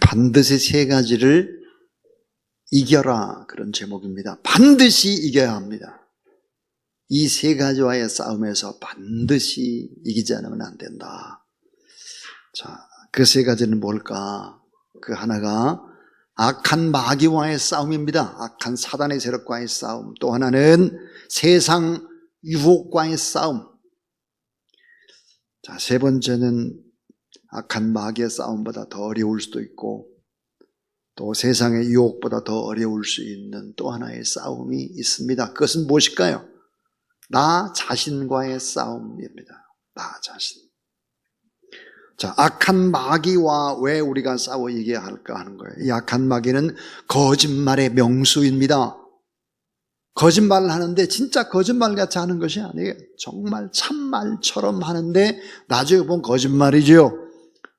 반드시 세 가지를 이겨라, 그런 제목입니다. 반드시 이겨야 합니다. 이 세 가지와의 싸움에서 반드시 이기지 않으면 안 된다. 자, 그 세 가지는 뭘까? 그 하나가 악한 마귀와의 싸움입니다. 악한 사단의 세력과의 싸움. 또 하나는 세상 유혹과의 싸움. 자, 세 번째는 악한 마귀의 싸움보다 더 어려울 수도 있고, 또 세상의 유혹보다 더 어려울 수 있는 또 하나의 싸움이 있습니다. 그것은 무엇일까요? 나 자신과의 싸움입니다. 나 자신. 자, 악한 마귀와 왜 우리가 싸워 이겨야 할까 하는 거예요. 이 악한 마귀는 거짓말의 명수입니다. 거짓말을 하는데 진짜 거짓말같이 하는 것이 아니에요. 정말 참말처럼 하는데 나중에 보면 거짓말이죠.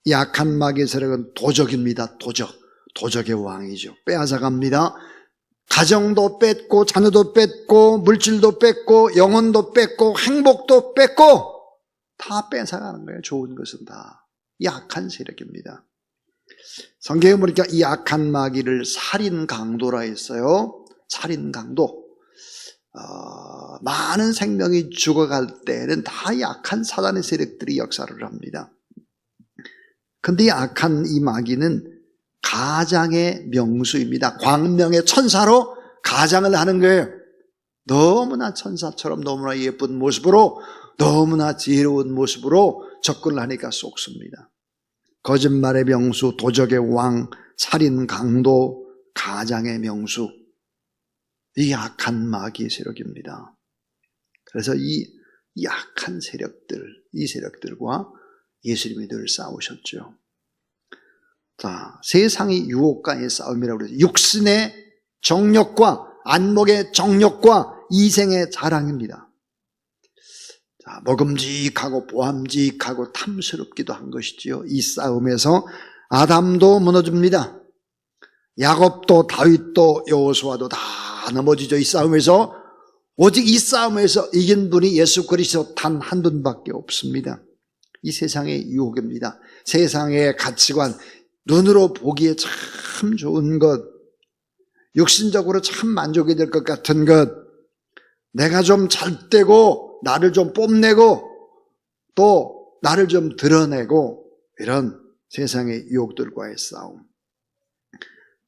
이 악한 마귀의 세력은 도적입니다. 도적의 왕이죠. 빼앗아갑니다. 가정도 뺏고, 자녀도 뺏고, 물질도 뺏고, 영혼도 뺏고, 행복도 뺏고, 다 뺏어가는 거예요. 좋은 것은 다. 이 악한 세력입니다. 성경에 보니까 이 악한 마귀를 살인 강도라 했어요. 살인 강도. 많은 생명이 죽어갈 때는 다 이 악한 사단의 세력들이 역사를 합니다. 근데 이 악한 이 마귀는 가장의 명수입니다. 광명의 천사로 가장을 하는 거예요. 너무나 천사처럼 너무나 예쁜 모습으로, 너무나 지혜로운 모습으로 접근을 하니까 속습니다. 거짓말의 명수, 도적의 왕, 살인 강도, 가장의 명수, 이 악한 마귀의 세력입니다. 그래서 이 악한 세력들, 이 세력들과 예수님이 늘 싸우셨죠. 자, 세상의 유혹과의 싸움이라고 그러죠. 육신의 정욕과 안목의 정욕과 이생의 자랑입니다. 자, 먹음직하고 보암직하고 탐스럽기도 한 것이지요. 이 싸움에서 아담도 무너집니다. 야곱도 다윗도 여호수아도 다 넘어지죠. 이 싸움에서, 오직 이 싸움에서 이긴 분이 예수 그리스도 단 한 분밖에 없습니다. 이 세상의 유혹입니다. 세상의 가치관, 눈으로 보기에 참 좋은 것, 육신적으로 참 만족이 될 것 같은 것, 내가 좀 잘되고 나를 좀 뽐내고 또 나를 좀 드러내고, 이런 세상의 유혹들과의 싸움,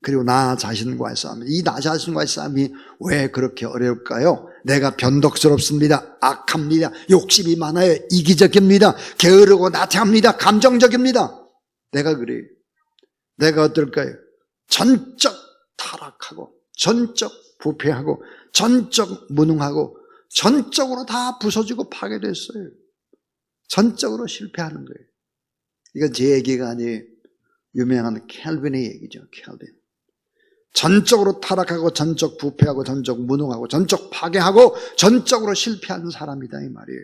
그리고 나 자신과의 싸움. 이 나 자신과의 싸움이 왜 그렇게 어려울까요? 내가 변덕스럽습니다. 악합니다. 욕심이 많아요. 이기적입니다. 게으르고 나태합니다. 감정적입니다. 내가 그래요. 내가 어떨까요? 전적 타락하고, 전적 부패하고, 전적 무능하고, 전적으로 다 부서지고 파괴됐어요. 전적으로 실패하는 거예요. 이건 제 얘기가 아니에요. 유명한 켈빈의 얘기죠. 켈빈. 전적으로 타락하고, 전적 부패하고, 전적 무능하고, 전적 파괴하고, 전적으로 실패하는 사람이다, 이 말이에요.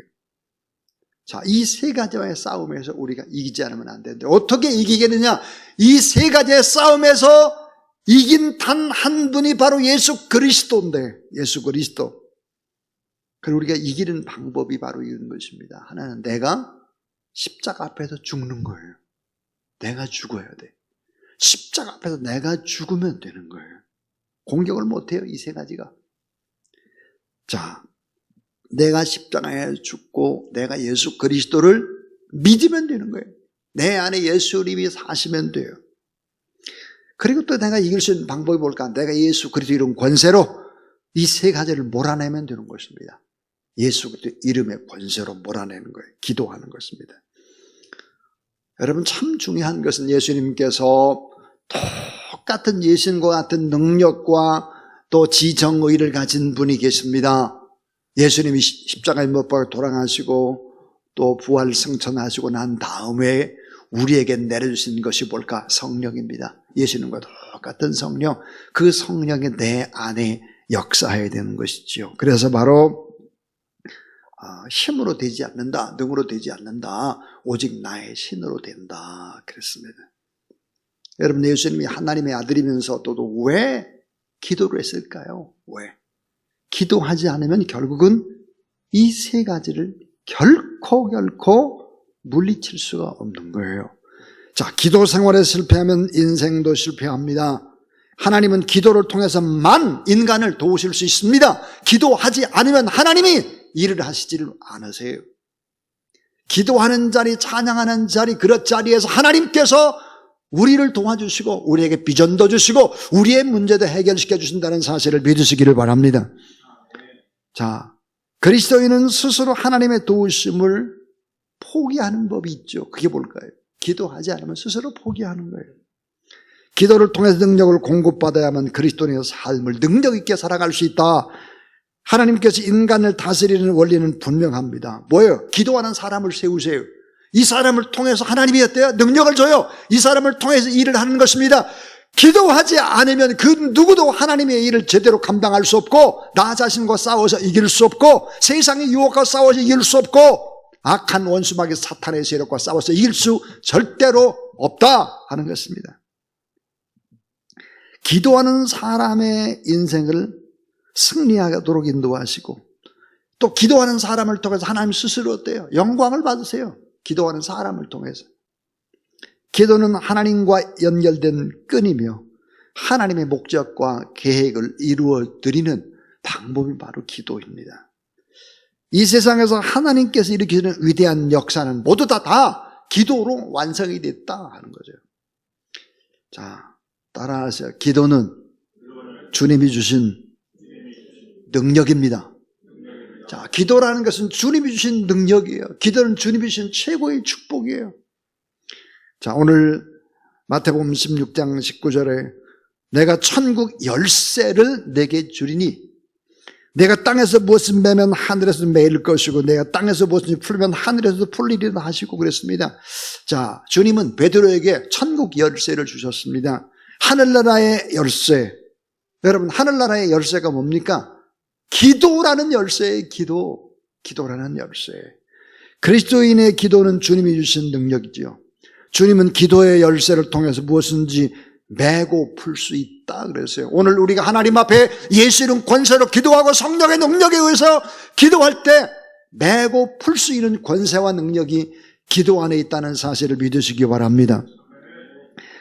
자, 이 세 가지와의 싸움에서 우리가 이기지 않으면 안 되는데, 어떻게 이기겠느냐? 이 세 가지의 싸움에서 이긴 단 한 분이 바로 예수 그리스도인데, 예수 그리스도. 그리고 우리가 이기는 방법이 바로 이런 것입니다. 하나는 내가 십자가 앞에서 죽는 거예요. 내가 죽어야 돼. 십자가 앞에서 내가 죽으면 되는 거예요. 공격을 못해요, 이 세 가지가. 자, 내가 십자가에 죽고 내가 예수 그리스도를 믿으면 되는 거예요. 내 안에 예수님이 사시면 돼요. 그리고 또 내가 이길 수 있는 방법이 뭘까? 내가 예수 그리스도 이름 권세로 이 세 가지를 몰아내면 되는 것입니다. 예수 그리스도 이름의 권세로 몰아내는 거예요. 기도하는 것입니다. 여러분, 참 중요한 것은 예수님께서 똑같은 예수님과 같은 능력과 또 지정의를 가진 분이 계십니다. 예수님이 십자가에 못 박아 돌아가시고 또 부활 승천하시고 난 다음에 우리에게 내려주신 것이 뭘까? 성령입니다. 예수님과 똑같은 성령, 그 성령이 내 안에 역사해야 되는 것이지요. 그래서 바로 힘으로 되지 않는다, 능으로 되지 않는다, 오직 나의 신으로 된다, 그랬습니다. 여러분, 예수님이 하나님의 아들이면서 또 왜 기도를 했을까요? 왜? 기도하지 않으면 결국은 이 세 가지를 결코 물리칠 수가 없는 거예요. 자, 기도 생활에 실패하면 인생도 실패합니다. 하나님은 기도를 통해서만 인간을 도우실 수 있습니다. 기도하지 않으면 하나님이 일을 하시지를 않으세요. 기도하는 자리, 찬양하는 자리, 그런 자리에서 하나님께서 우리를 도와주시고 우리에게 비전도 주시고 우리의 문제도 해결시켜 주신다는 사실을 믿으시기를 바랍니다. 자, 그리스도인은 스스로 하나님의 도우심을 포기하는 법이 있죠. 그게 뭘까요? 기도하지 않으면 스스로 포기하는 거예요. 기도를 통해서 능력을 공급받아야만 그리스도인의 삶을 능력 있게 살아갈 수 있다. 하나님께서 인간을 다스리는 원리는 분명합니다. 뭐예요? 기도하는 사람을 세우세요. 이 사람을 통해서 하나님이 어때요? 능력을 줘요. 이 사람을 통해서 일을 하는 것입니다. 기도하지 않으면 그 누구도 하나님의 일을 제대로 감당할 수 없고 나 자신과 싸워서 이길 수 없고 세상의 유혹과 싸워서 이길 수 없고 악한 원수마귀 사탄의 세력과 싸워서 이길 수 절대로 없다 하는 것입니다. 기도하는 사람의 인생을 승리하도록 인도하시고 또 기도하는 사람을 통해서 하나님 스스로 어때요? 영광을 받으세요. 기도하는 사람을 통해서. 기도는 하나님과 연결된 끈이며 하나님의 목적과 계획을 이루어 드리는 방법이 바로 기도입니다. 이 세상에서 하나님께서 일으키는 위대한 역사는 모두 다 기도로 완성이 됐다 하는 거죠. 자, 따라하세요. 기도는 주님이 주신 능력입니다. 자, 기도라는 것은 주님이 주신 능력이에요. 기도는 주님이 주신 최고의 축복이에요. 자, 오늘 마태복음 16장 19절에 내가 천국 열쇠를 내게 주리니 내가 땅에서 무엇을 매면 하늘에서 매일 것이고 내가 땅에서 무엇을 풀면 하늘에서도 풀리리라 하시고 그랬습니다. 자, 주님은 베드로에게 천국 열쇠를 주셨습니다. 하늘나라의 열쇠. 여러분, 하늘나라의 열쇠가 뭡니까? 기도라는 열쇠예요. 기도라는 열쇠. 그리스도인의 기도는 주님이 주신 능력이지요. 주님은 기도의 열쇠를 통해서 무엇인지 매고 풀 수 있다 그랬어요. 오늘 우리가 하나님 앞에 예수 이름 권세로 기도하고 성령의 능력에 의해서 기도할 때 매고 풀 수 있는 권세와 능력이 기도 안에 있다는 사실을 믿으시기 바랍니다.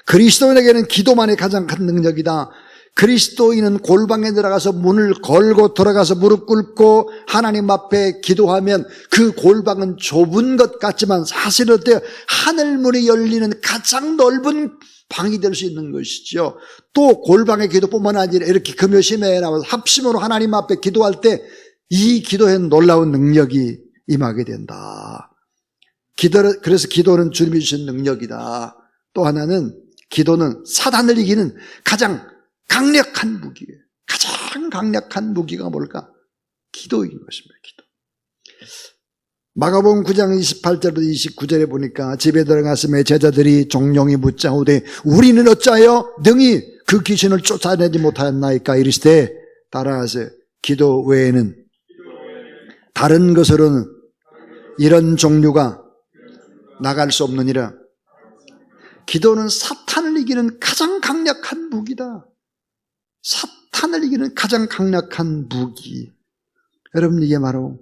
그리스도인에게는 기도만이 가장 큰 능력이다. 그리스도인은 골방에 들어가서 문을 걸고 들어가서 무릎 꿇고 하나님 앞에 기도하면 그 골방은 좁은 것 같지만 사실은 어때요? 하늘문이 열리는 가장 넓은 방이 될 수 있는 것이죠. 또 골방의 기도뿐만 아니라 이렇게 금요심에 나와서 합심으로 하나님 앞에 기도할 때 이 기도에 놀라운 능력이 임하게 된다. 그래서 기도는 주님이 주신 능력이다. 또 하나는 기도는 사단을 이기는 가장 강력한 무기예요. 가장 강력한 무기가 뭘까? 기도인 것입니다. 기도. 마가복음 9장 28절부터 29절에 보니까 집에 들어갔음에 제자들이 종용이 묻자오되 우리는 어찌하여 능히 그 귀신을 쫓아내지 못하였나이까 이르시되 따라하세요. 기도 외에는 다른 것으로는 이런 종류가 나갈 수 없느니라. 기도는 사탄을 이기는 가장 강력한 무기다. 사탄을 이기는 가장 강력한 무기. 여러분, 이게 바로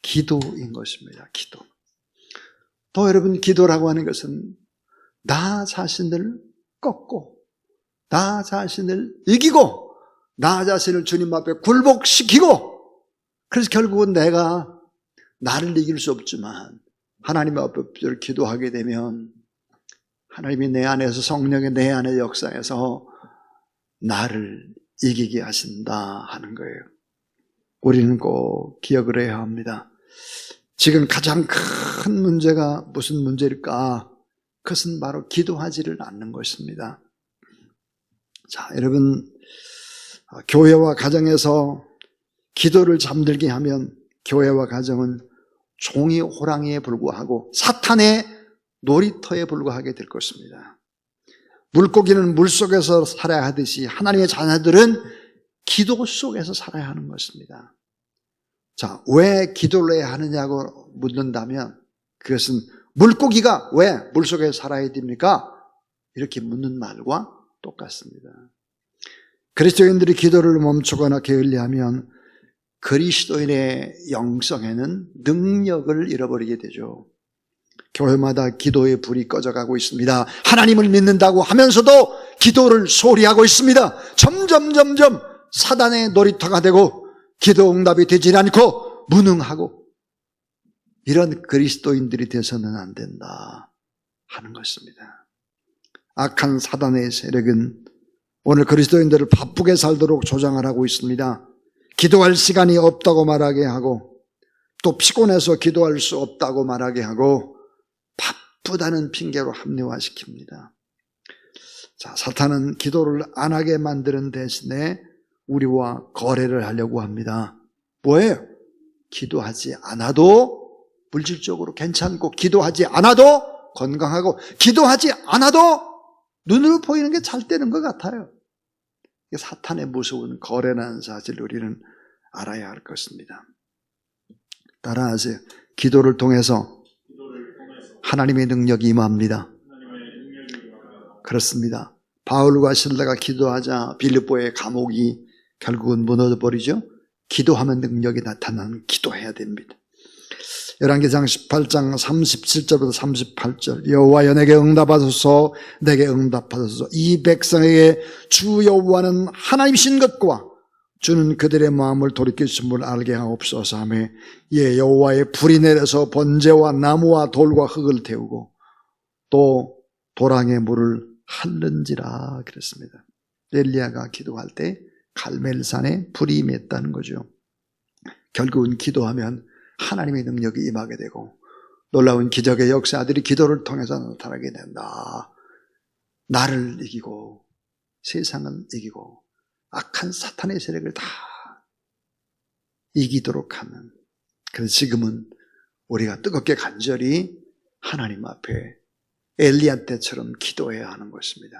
기도인 것입니다. 기도. 또 여러분, 기도라고 하는 것은 나 자신을 꺾고 나 자신을 이기고 나 자신을 주님 앞에 굴복시키고 그래서 결국은 내가 나를 이길 수 없지만 하나님 앞에 기도하게 되면 하나님이 내 안에서 성령의 내 안의 역사에서 나를 이기게 하신다 하는 거예요. 우리는 꼭 기억을 해야 합니다. 지금 가장 큰 문제가 무슨 문제일까? 그것은 바로 기도하지를 않는 것입니다. 자, 여러분, 교회와 가정에서 기도를 잠들게 하면 교회와 가정은 종이 호랑이에 불과하고 사탄의 놀이터에 불과하게 될 것입니다. 물고기는 물속에서 살아야 하듯이 하나님의 자녀들은 기도 속에서 살아야 하는 것입니다. 자, 왜 기도를 해야 하느냐고 묻는다면 그것은 물고기가 왜 물속에서 살아야 됩니까? 이렇게 묻는 말과 똑같습니다. 그리스도인들이 기도를 멈추거나 게을리하면 그리스도인의 영성에는 능력을 잃어버리게 되죠. 교회마다 기도의 불이 꺼져가고 있습니다. 하나님을 믿는다고 하면서도 기도를 소홀히 하고 있습니다. 점점 사단의 놀이터가 되고 기도 응답이 되지 않고 무능하고, 이런 그리스도인들이 되서는 안 된다 하는 것입니다. 악한 사단의 세력은 오늘 그리스도인들을 바쁘게 살도록 조장을 하고 있습니다. 기도할 시간이 없다고 말하게 하고, 또 피곤해서 기도할 수 없다고 말하게 하고, 바쁘다는 핑계로 합리화시킵니다. 자, 사탄은 기도를 안 하게 만드는 대신에 우리와 거래를 하려고 합니다. 뭐예요? 기도하지 않아도 물질적으로 괜찮고, 기도하지 않아도 건강하고, 기도하지 않아도 눈으로 보이는 게 잘 되는 것 같아요. 사탄의 무서운 거래라는 사실을 우리는 알아야 할 것입니다. 따라하세요. 기도를 통해서 하나님의 능력이 임합니다. 그렇습니다. 바울과 실라가 기도하자 빌립보의 감옥이 결국은 무너져버리죠. 기도하면 능력이 나타나는, 기도해야 됩니다. 열왕기상 18장 37절부터 38절. 여호와여 내게 응답하소서, 내게 응답하소서. 이 백성에게 주 여호와는 하나님이신 것과 주는 그들의 마음을 돌이키심을 알게 하옵소서 하며, 예, 여호와의 불이 내려서 번제와 나무와 돌과 흙을 태우고 또 도랑의 물을 핥는지라 그랬습니다. 엘리야가 기도할 때 갈멜산에 불이 임했다는 거죠. 결국은 기도하면 하나님의 능력이 임하게 되고 놀라운 기적의 역사들이 기도를 통해서 나타나게 된다. 나를 이기고 세상은 이기고 악한 사탄의 세력을 다 이기도록 하는, 그래서 지금은 우리가 뜨겁게 간절히 하나님 앞에 엘리야 때처럼 기도해야 하는 것입니다.